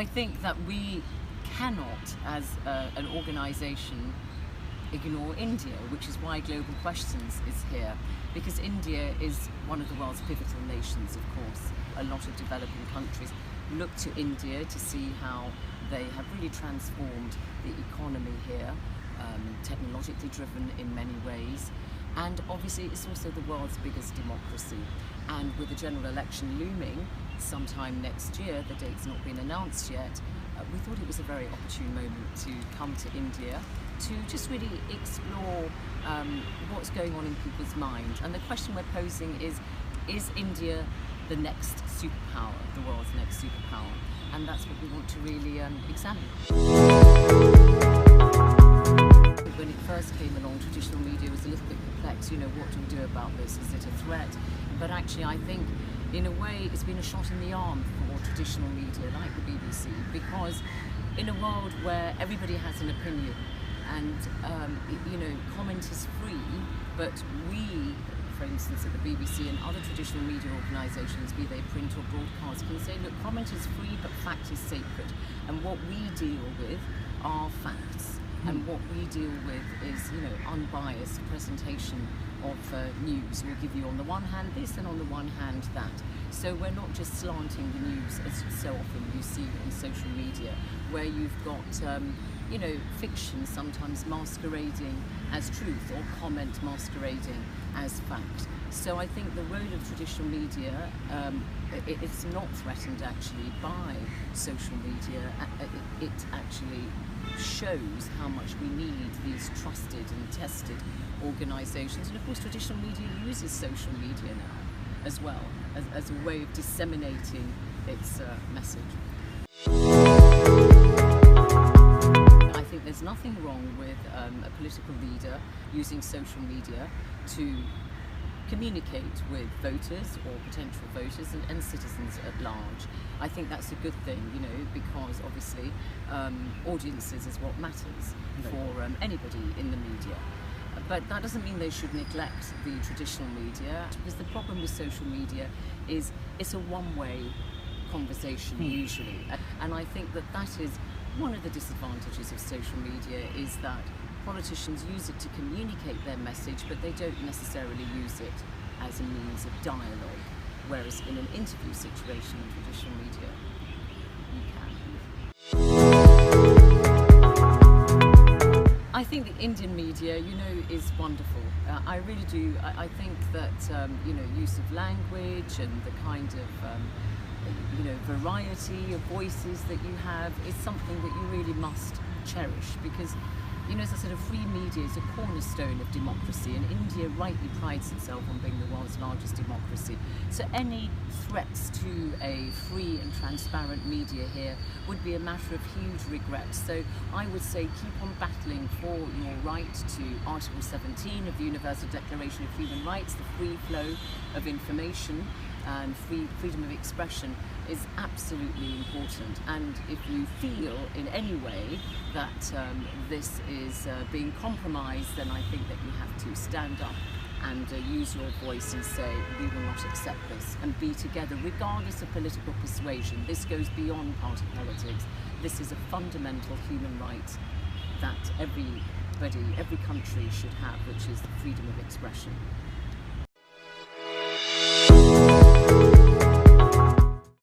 I think that we cannot, as an organisation, ignore India, which is why Global Questions is here, because India is one of the world's pivotal nations, of course. A lot of developing countries look to India to see how they have really transformed the economy here, technologically driven in many ways. And obviously it's also the world's biggest democracy. And with the general election looming sometime next year, the date's not been announced yet, we thought it was a very opportune moment to come to India to just really explore what's going on in people's minds. And the question we're posing is India the next superpower, the world's next superpower? And that's what we want to really examine. When it first came along, traditional media was a little bit perplexed, what do we do about this? Is it a threat? But actually I think in a way it's been a shot in the arm for traditional media like the BBC, because in a world where everybody has an opinion and comment is free, but we, for instance at the BBC and other traditional media organisations, be they print or broadcast, can say, look, comment is free but fact is sacred, and what we deal with are facts. And what we deal with is, unbiased presentation of news. We'll give you on the one hand this and on the one hand that. So we're not just slanting the news as so often you see in social media, where you've got, fiction sometimes masquerading as truth or comment masquerading as fact. So I think the role of traditional media, it's not threatened actually by social media. It actually shows how much we need these trusted and tested organisations. And of course traditional media uses social media now as well as a way of disseminating its message. I think there's nothing wrong with a political leader using social media to communicate with voters or potential voters and citizens at large. I think that's a good thing, because obviously audiences is what matters for anybody in the media. But that doesn't mean they should neglect the traditional media, because the problem with social media is it's a one-way conversation usually. And I think that is one of the disadvantages of social media, is that politicians use it to communicate their message, but they don't necessarily use it as a means of dialogue, whereas in an interview situation in traditional media, you can. I think the Indian media, is wonderful. I really do. I think that, use of language and the kind of variety of voices that you have is something that you really must cherish, because as I said, a free media is a cornerstone of democracy, and India rightly prides itself on being the world's largest democracy. So any threats to a free and transparent media here would be a matter of huge regret. So I would say keep on battling for your right to Article 17 of the Universal Declaration of Human Rights. The free flow of information and freedom of expression is absolutely important. And if you feel in any way that this is being compromised, then I think that you have to stand up and use your voice and say, we will not accept this, and be together regardless of political persuasion. This goes beyond party politics. This is a fundamental human right that every country should have, which is the freedom of expression.